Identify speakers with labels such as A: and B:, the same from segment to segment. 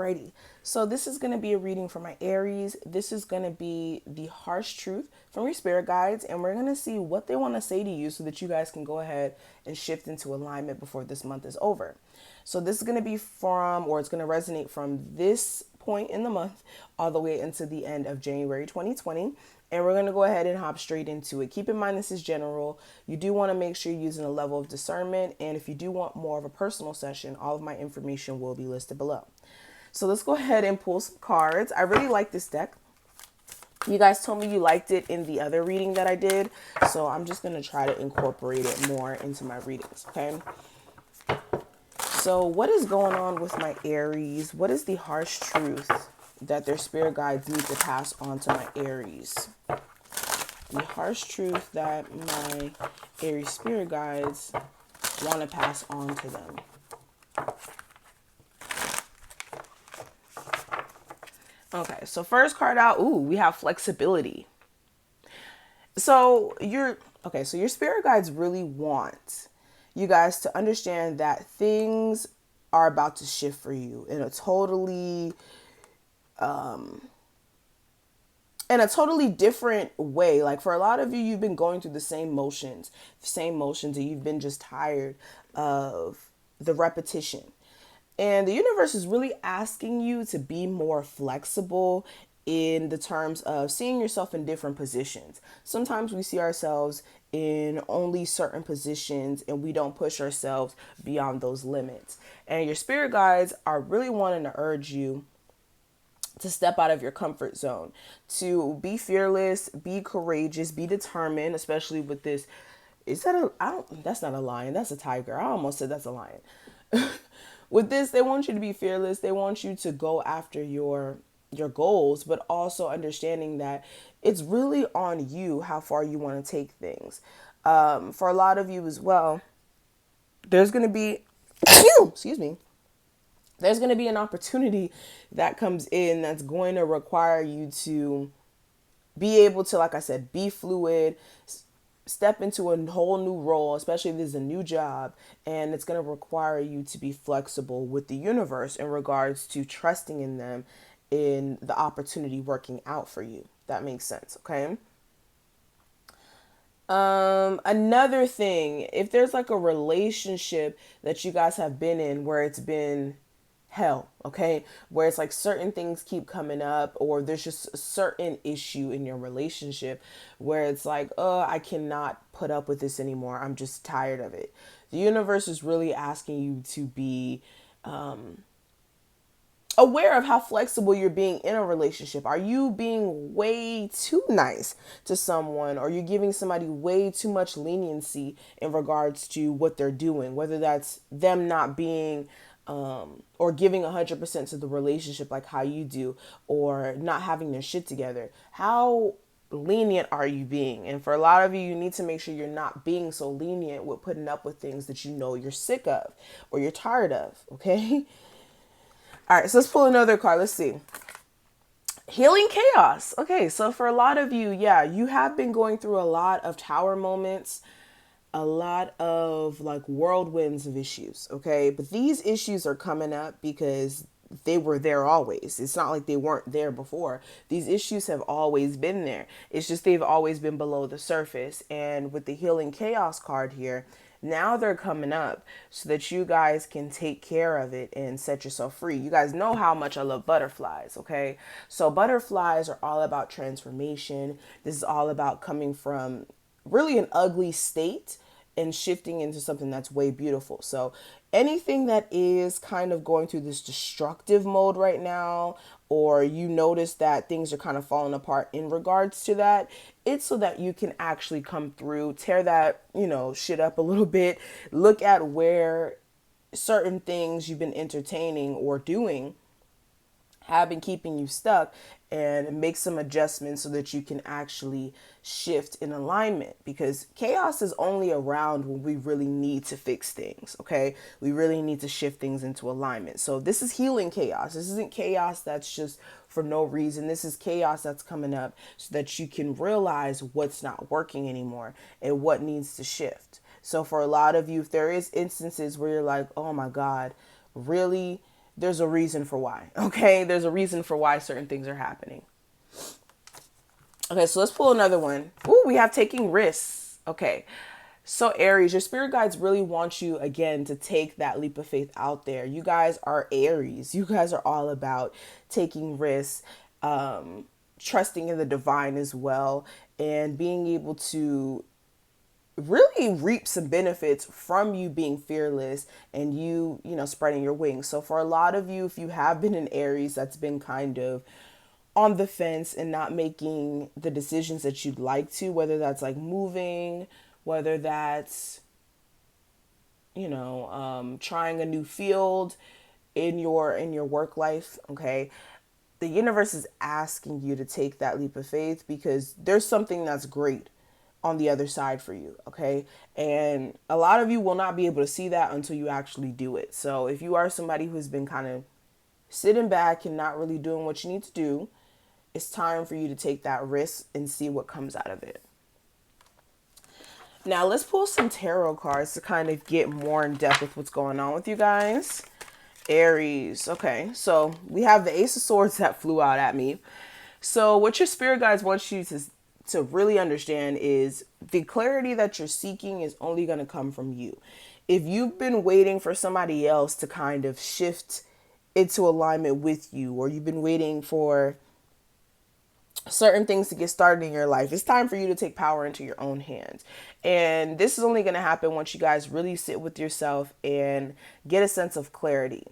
A: Alrighty, so this is going to be a reading for my Aries. This is going to be the harsh truth from your spirit guides, and we're going to see what they want to say to you so that you guys can go ahead and shift into alignment before this month is over. So this is going to be from, or it's going to resonate from this point in the month all the way into the end of January 2020. And we're going to go ahead and hop straight into it. Keep in mind, this is general. You do want to make sure you're using a level of discernment. And if you do want more of a personal session, all of my information will be listed below. So let's go ahead and pull some cards. I really like this deck. You guys told me you liked it in the other reading that I did. So I'm just going to try to incorporate it more into my readings, okay? So what is going on with my Aries? What is the harsh truth that their spirit guides need to pass on to my Aries? The harsh truth that my Aries spirit guides want to pass on to them. Okay, so first card out, we have flexibility. So your spirit guides really want you guys to understand that things are about to shift for you in a totally different way. Like for a lot of you, you've been going through the same motions, and you've been just tired of the repetition. And the universe is really asking you to be more flexible in the terms of seeing yourself in different positions. Sometimes we see ourselves in only certain positions and we don't push ourselves beyond those limits. And your spirit guides are really wanting to urge you to step out of your comfort zone, to be fearless, be courageous, be determined, especially with this. That's not a lion, that's a tiger. I almost said that's a lion. With this, they want you to be fearless. They want you to go after your goals, but also understanding that it's really on you how far you want to take things. For a lot of you as well, there's going to be, excuse me, there's going to be an opportunity that comes in that's going to require you to be able to, like I said, be fluid, step into a whole new role, especially if this is a new job, and it's going to require you to be flexible with the universe in regards to trusting in them in the opportunity working out for you. That makes sense, okay? Another thing, if there's like a relationship that you guys have been in where it's been hell, okay, where it's like certain things keep coming up, or there's just a certain issue in your relationship where it's like, I cannot put up with this anymore, I'm just tired of it. The universe is really asking you to be aware of how flexible you're being in a relationship. Are you being way too nice to someone, or you're giving somebody way too much leniency in regards to what they're doing, whether that's them not being or giving 100% to the relationship like how you do, or not having their shit together? How lenient are you being? And for a lot of you, you need to make sure you're not being so lenient with putting up with things that you know you're sick of or you're tired of, okay? All right, so let's pull another card. Let's see. Healing chaos. Okay, so for a lot of you, you have been going through a lot of tower moments, a lot of like whirlwinds of issues, okay? But these issues are coming up because they were there always. It's not like they weren't there before. These issues have always been there. It's just they've always been below the surface. And with the Healing Chaos card here, now they're coming up so that you guys can take care of it and set yourself free. You guys know how much I love butterflies, okay? So butterflies are all about transformation. This is all about coming from really an ugly state and shifting into something that's way beautiful. So anything that is kind of going through this destructive mode right now, or you notice that things are kind of falling apart in regards to that, it's so that you can actually come through, tear that, shit up a little bit, look at where certain things you've been entertaining or doing have been keeping you stuck, and make some adjustments so that you can actually shift in alignment, because chaos is only around when we really need to fix things, okay? We really need to shift things into alignment. So this is healing chaos. This isn't chaos that's just for no reason. This is chaos that's coming up so that you can realize what's not working anymore and what needs to shift. So for a lot of you, if there is instances where you're like, oh my God, really? there's a reason for why. Okay, there's a reason for why certain things are happening. Okay, so let's pull another one. Ooh, we have taking risks. Okay, so Aries, your spirit guides really want you again to take that leap of faith out there. You guys are Aries. You guys are all about taking risks, trusting in the divine as well, and being able to really reap some benefits from you being fearless and you know, spreading your wings. So for a lot of you, if you have been an Aries that's been kind of on the fence and not making the decisions that you'd like to, whether that's like moving, whether that's, you know, trying a new field in your work life, okay? The universe is asking you to take that leap of faith because there's something that's great on the other side for you, okay? And a lot of you will not be able to see that until you actually do it. So if you are somebody who's been kind of sitting back and not really doing what you need to do, it's time for you to take that risk and see what comes out of it. Now let's pull some tarot cards to kind of get more in depth with what's going on with you guys. Aries. Okay, so we have the Ace of Swords that flew out at me. So what your spirit guides want you to really understand is the clarity that you're seeking is only going to come from you. If you've been waiting for somebody else to kind of shift into alignment with you, or you've been waiting for certain things to get started in your life, it's time for you to take power into your own hands. And this is only going to happen once you guys really sit with yourself and get a sense of clarity.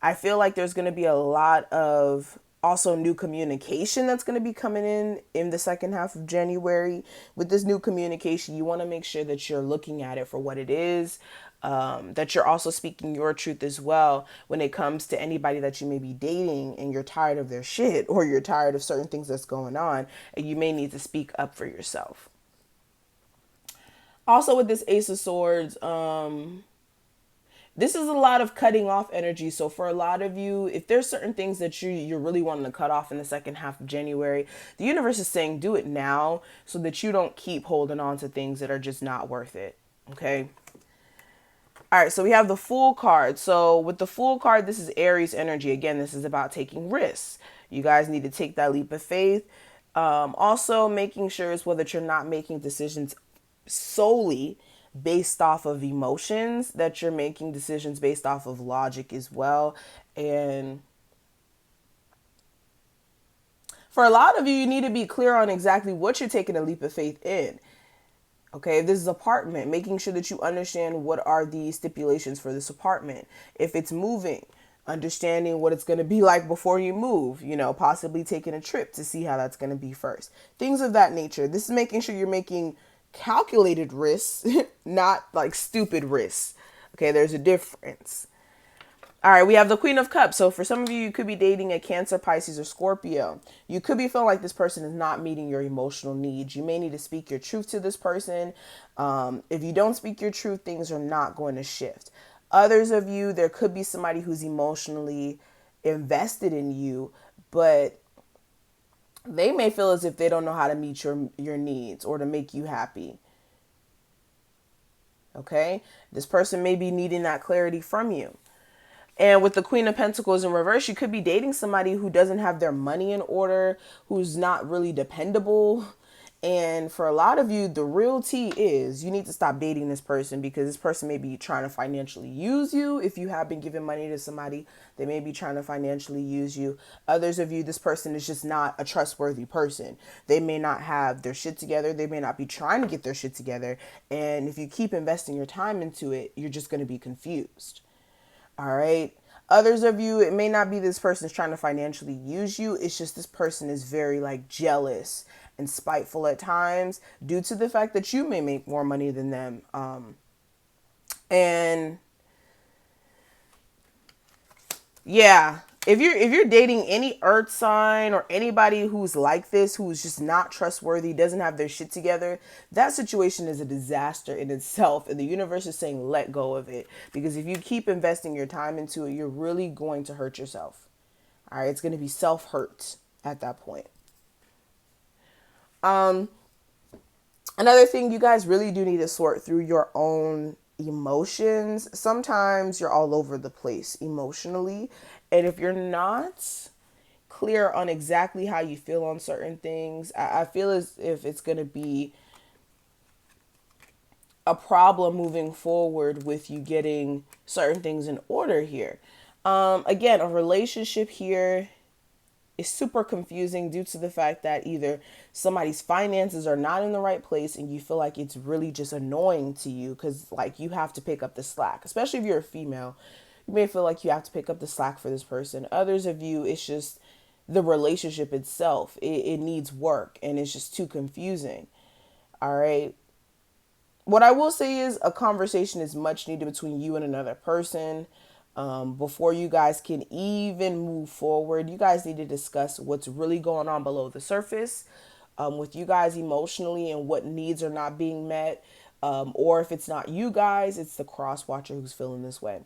A: I feel like there's going to be a lot of also new communication that's going to be coming in the second half of January. With this new communication, you want to make sure that you're looking at it for what it is, that you're also speaking your truth as well when it comes to anybody that you may be dating and you're tired of their shit, or you're tired of certain things that's going on, and you may need to speak up for yourself. Also with this Ace of Swords, this is a lot of cutting off energy. So for a lot of you, if there's certain things that you're really wanting to cut off in the second half of January, the universe is saying do it now so that you don't keep holding on to things that are just not worth it. Okay. All right, so we have the Fool card. So with the Fool card, this is Aries energy. Again, this is about taking risks. You guys need to take that leap of faith. Also making sure as well that you're not making decisions solely based off of emotions, that you're making decisions based off of logic as well. And for a lot of you, you need to be clear on exactly what you're taking a leap of faith in. Okay, if this is apartment, making sure that you understand what are the stipulations for this apartment. If it's moving, understanding what it's going to be like before you move, you know, possibly taking a trip to see how that's going to be first. Things of that nature. This is making sure you're making calculated risks, not like stupid risks. Okay, there's a difference. All right, we have the Queen of Cups. So for some of you, you could be dating a Cancer, Pisces, or Scorpio. You could be feeling like this person is not meeting your emotional needs. You may need to speak your truth to this person. If you don't speak your truth, things are not going to shift. Others of you, there could be somebody who's emotionally invested in you, but they may feel as if they don't know how to meet your needs or to make you happy. Okay? This person may be needing that clarity from you. And with the Queen of Pentacles in reverse, you could be dating somebody who doesn't have their money in order, who's not really dependable. And for a lot of you, the real tea is you need to stop dating this person, because this person may be trying to financially use you. If you have been giving money to somebody, they may be trying to financially use you. Others of you, this person is just not a trustworthy person. They may not have their shit together. They may not be trying to get their shit together. And if you keep investing your time into it, you're just going to be confused. All right. Others of you, it may not be this person is trying to financially use you. It's just this person is very like jealous and spiteful at times due to the fact that you may make more money than them. And yeah, if you're dating any earth sign or anybody who's like this, who's just not trustworthy, doesn't have their shit together, that situation is a disaster in itself. And the universe is saying, let go of it. Because if you keep investing your time into it, you're really going to hurt yourself. All right. It's going to be self-hurt at that point. Another thing, you guys really do need to sort through your own emotions. Sometimes you're all over the place emotionally, And if you're not clear on exactly how you feel on certain things, I feel as if it's going to be a problem moving forward with you getting certain things in order here. Again, a relationship here is super confusing due to the fact that either somebody's finances are not in the right place and you feel like it's really just annoying to you because like you have to pick up the slack, especially if you're a female. You may feel like you have to pick up the slack for this person. Others of you, it's just the relationship itself. It needs work and it's just too confusing. All right. What I will say is a conversation is much needed between you and another person. Before you guys can even move forward, you guys need to discuss what's really going on below the surface with you guys emotionally and what needs are not being met. Or if it's not you guys, it's the cross watcher who's feeling this way.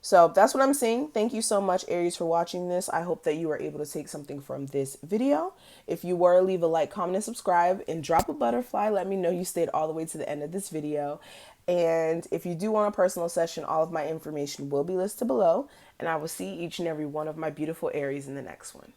A: So that's what I'm seeing. Thank you so much, Aries, for watching this. I hope that you were able to take something from this video. If you were, leave a like, comment, and subscribe, and drop a butterfly. Let me know you stayed all the way to the end of this video. And if you do want a personal session, all of my information will be listed below. And I will see each and every one of my beautiful Aries in the next one.